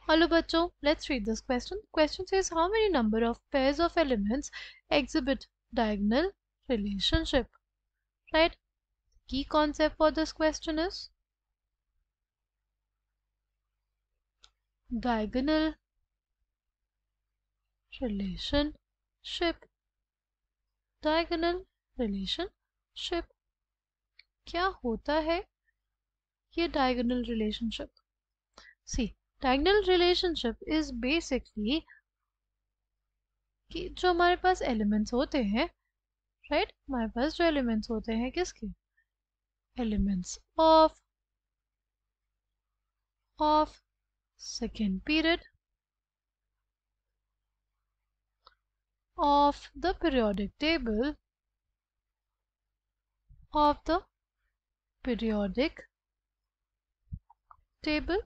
Hello बच्चों, let's read this question. Question says how many number of pairs of elements exhibit diagonal relationship? Right? Key concept for this question is diagonal relationship. Diagonal relationship. क्या होता है ये diagonal relationship? See, diagonal relationship is basically कि जो हमारे पास elements होते हैं, right? हमारे पास जो elements होते हैं किसके? Elements of second period of the periodic table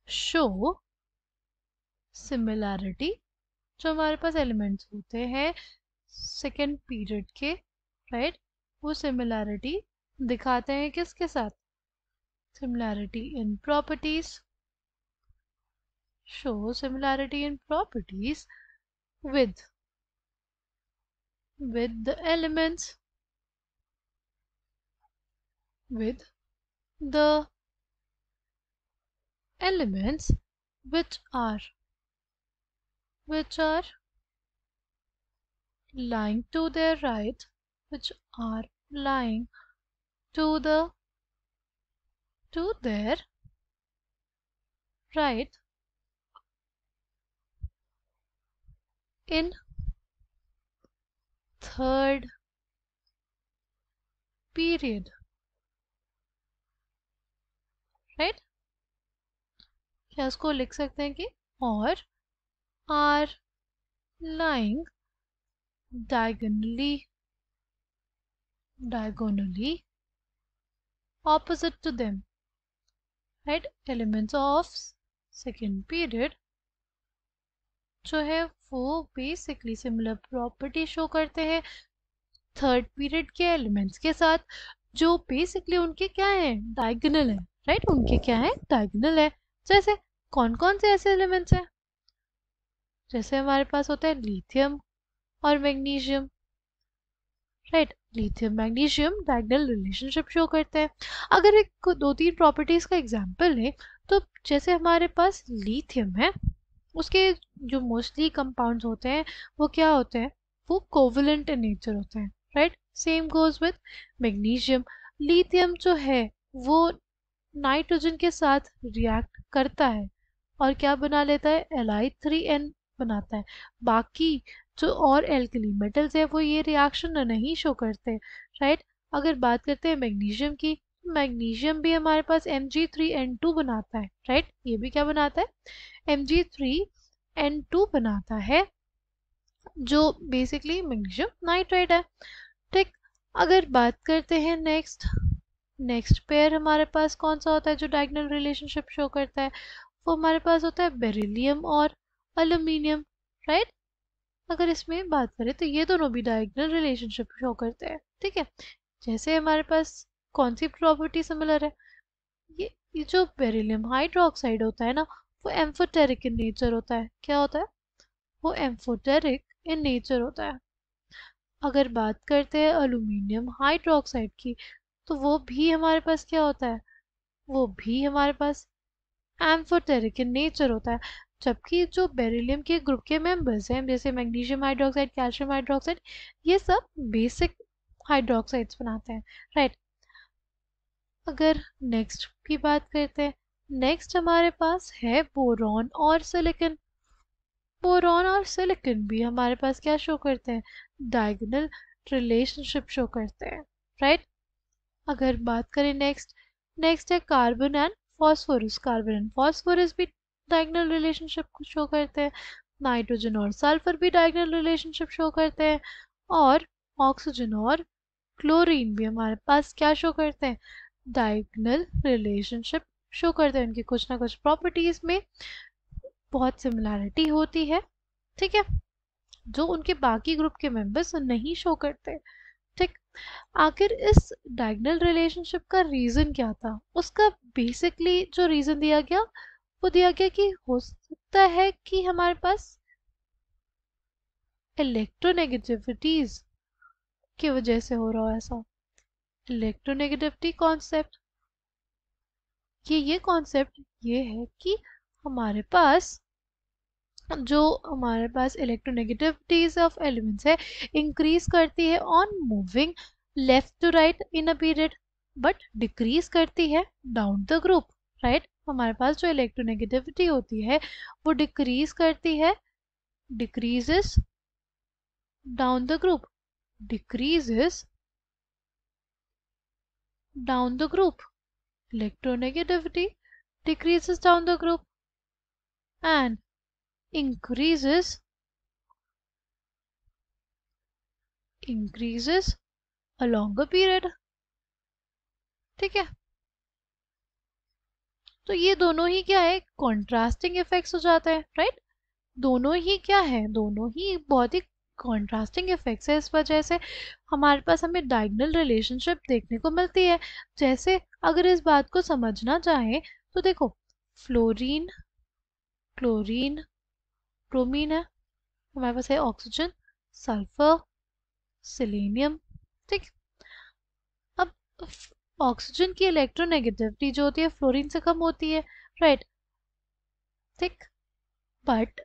show similarity. जो हमारे पास एलिमेंट्स होते हैं सेकेंड पीरियड के, राइट, वो सिमिलैरिटी दिखाते हैं किसके साथ? Similarity in properties. Show similarity in properties with the elements which are lying to their right, which are lying to their right in third period, right? क्या इसको लिख सकते हैं कि और are lying diagonally opposite to them, right? Elements of second period जो है वो बेसिकली सिमिलर प्रॉपर्टी शो करते हैं थर्ड पीरियड के एलिमेंट्स के साथ, जो बेसिकली उनके क्या है? डायगोनल है, राइट? उनके क्या है? डायगोनल है. जैसे कौन कौन से ऐसे एलिमेंट्स हैं? जैसे हमारे पास होता है लिथियम और magnesium, right? Lithium magnesium diagonal relationship show करते हैं. अगर एक दो तीन प्रॉपर्टीज का एग्जांपल है तो जैसे हमारे पास लिथियम है, उसके जो मोस्टली कंपाउंड्स होते हैं वो क्या होते हैं? वो कोवलेंट इन नेचर होते हैं, right? Same goes with magnesium. Lithium जो है वो नाइट्रोजन के साथ रिएक्ट करता है और क्या बना लेता है? Li3n बनाता है. बाकी जो और एल्कली मेटल्स है वो ये रिएक्शन नहीं शो करते, राइट? अगर बात करते हैं मैग्नीशियम की, मैग्नीशियम भी हमारे पास Mg3n2 बनाता है, राइट? ये भी क्या बनाता है? Mg3n2 बनाता है, जो बेसिकली मैग्नीशियम नाइट्राइड है. ठीक, अगर बात करते हैं नेक्स्ट पेयर हमारे पास कौन सा होता है जो डायगोनल रिलेशनशिप शो करता है? वो हमारे पास होता है बेरिलियम और एल्यूमिनियम, राइट? अगर इसमें बात करें तो ये दोनों भी डायगोनल रिलेशनशिप शो करते हैं. ठीक है, जैसे हमारे पास कौन सी प्रॉपर्टी सिमिलर है? ये जो बेरिलियम हाइड्रोक्साइड होता है ना, वो एम्फोटेरिक इन नेचर होता है. क्या होता है? वो एम्फोटेरिक इन नेचर होता है. अगर बात करते हैं एल्यूमिनियम हाइड्रोक्साइड की, तो वो भी हमारे पास क्या होता है? वो भी हमारे पास एम्फोटेरिक इन नेचर होता है. जबकि जो बेरिलियम के ग्रुप के मेंबर्स हैं जैसे मैग्नीशियम हाइड्रोक्साइड, कैल्शियम हाइड्रोक्साइड, ये सब बेसिक हाइड्रोक्साइड्स बनाते हैं, राइट? अगर नेक्स्ट की बात करते हैं, नेक्स्ट हमारे पास है बोरॉन और सिलिकॉन. बोरॉन और सिलिकॉन भी हमारे पास क्या शो करते हैं? डायगोनल रिलेशनशिप शो करते हैं, राइट? अगर बात करें नेक्स्ट है carbon and phosphorus. Carbon and phosphorus भी डायगोनल रिलेशनशिप को शो करते हैं. नाइट्रोजन और सल्फर भी डायगोनल रिलेशनशिप शो करते हैं. और ऑक्सीजन और क्लोरीन भी हमारे पास क्या शो करते हैं? डायगोनल रिलेशनशिप शो करते हैं. उनकी कुछ ना कुछ प्रॉपर्टीज में बहुत सिमिलैरिटी होती है, ठीक है, जो उनके बाकी ग्रुप के मेंबर्स नहीं शो करते. ठीक, आखिर इस डायगोनल रिलेशनशिप का रीज़न क्या था? उसका बेसिकली जो रीज़न दिया गया वो दिया गया कि हो सकता है कि हमारे पास इलेक्ट्रोनेगेटिविटीज की वजह से हो रहा है ऐसा। इलेक्ट्रोनेगेटिविटी कॉन्सेप्ट, ये कॉन्सेप्ट ये है कि हमारे पास इलेक्ट्रोनेगेटिविटीज ऑफ एलिमेंट्स है इंक्रीज करती है on moving left to right in a period, but decrease करती है डाउन द ग्रुप, राइट। हमारे पास जो इलेक्ट्रोनेगेटिविटी होती है वो डिक्रीज करती है, decreases down the group, decreases down the group. Electronegativity decreases down the group and increases a longer period. ठीक है, तो ये दोनों ही क्या है, कॉन्ट्रास्टिंग इफेक्ट्स हो जाते हैं, राइट। दोनों ही क्या है, दोनों ही बहुत ही कॉन्ट्रास्टिंग इफेक्ट्स है। इस वजह से हमारे पास हमें डायगोनल रिलेशनशिप देखने को मिलती है। जैसे अगर इस बात को समझना चाहें तो देखो, फ्लोरीन, क्लोरीन, ब्रोमीन है, हमारे पास है ऑक्सीजन, सल्फर, सेलेनियम, ठीक। अब ऑक्सीजन की इलेक्ट्रोनेगेटिविटी जो होती है फ्लोरीन से कम होती है, राइट, ठीक। बट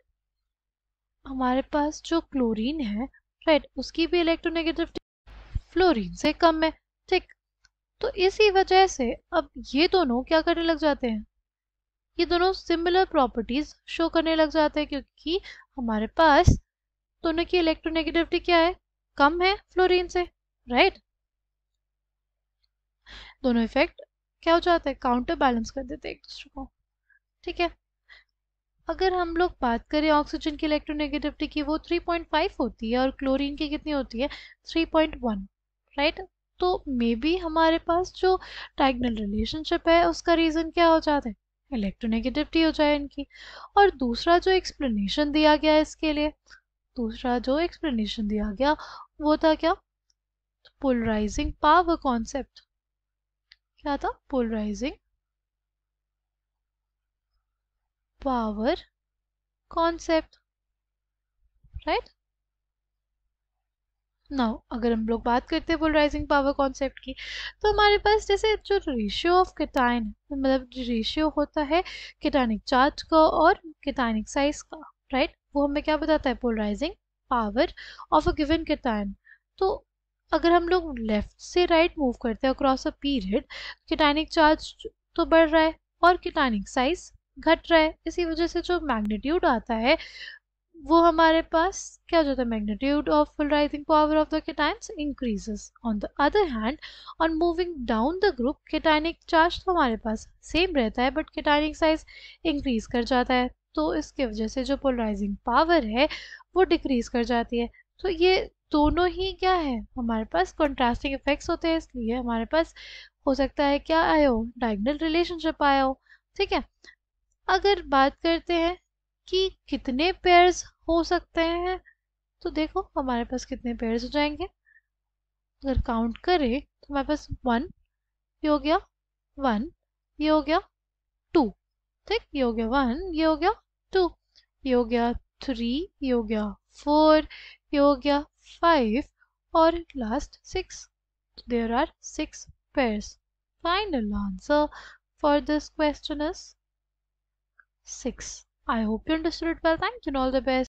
हमारे पास जो क्लोरीन है, राइट, उसकी भी इलेक्ट्रोनेगेटिविटी फ्लोरीन से कम है, ठीक। तो इसी वजह से अब ये दोनों क्या करने लग जाते हैं, ये दोनों सिमिलर प्रॉपर्टीज शो करने लग जाते हैं, क्योंकि हमारे पास दोनों की इलेक्ट्रोनेगेटिविटी क्या है, कम है फ्लोरीन से, राइट। दोनों इफेक्ट क्या हो जाता है, काउंटर बैलेंस कर देते हैं एक दूसरे को, ठीक है। अगर हम लोग बात करें ऑक्सीजन की इलेक्ट्रोनेगेटिविटी की, वो 3.5 होती है और क्लोरीन की कितनी होती है, 3.1, राइट। तो मे बी हमारे पास जो डायगोनल रिलेशनशिप है उसका रीज़न क्या हो जाता है, इलेक्ट्रोनेगेटिविटी हो जाए इनकी। और दूसरा जो एक्सप्लेनेशन दिया गया है इसके लिए, दूसरा जो एक्सप्लेनेशन दिया गया वो था क्या, पोलराइजिंग पावर कॉन्सेप्ट। क्या था, polarising power concept, right. Now अगर हम लोग बात करते हैं पोलराइजिंग पावर कॉन्सेप्ट की, तो हमारे पास जैसे जो रेशियो ऑफ केटाइन, मतलब रेशियो होता है केटानिक चार्ज का और केटानिक साइज का, राइट, वो हमें क्या बताता है, polarising power of a given cation. तो अगर हम लोग लेफ्ट से राइट मूव करते हैं across a period, cationic charge तो बढ़ रहा है और केटानिक साइज घट रहा है। इसी वजह से जो मैग्नीट्यूड आता है वो हमारे पास क्या हो जाता है, magnitude of polarising power of the cations increases. On the other hand, on moving down the group, cationic charge तो हमारे पास सेम रहता है बट केटाइनिक साइज इंक्रीज कर जाता है, तो इसके वजह से जो पोलराइजिंग पावर है वो डिक्रीज कर जाती है। तो ये दोनों ही क्या है, हमारे पास कंट्रास्टिंग इफेक्ट्स होते हैं, इसलिए हमारे पास हो सकता है क्या आया हो, डायगोनल रिलेशनशिप आया हो, ठीक है। अगर बात करते हैं कि कितने पेयर्स हो सकते हैं, तो देखो हमारे पास कितने पेयर्स हो जाएंगे, अगर काउंट करें तो हमारे पास 1 ये हो गया, 1 ये हो गया, 2, ठीक, ये हो गया 1, ये हो गया 2, ये हो गया 3, ये हो गया 4, ये हो गया 5 और last 6। There are 6 pairs. Final answer for this question is 6. I hope you understood it well. Thank you and all the best.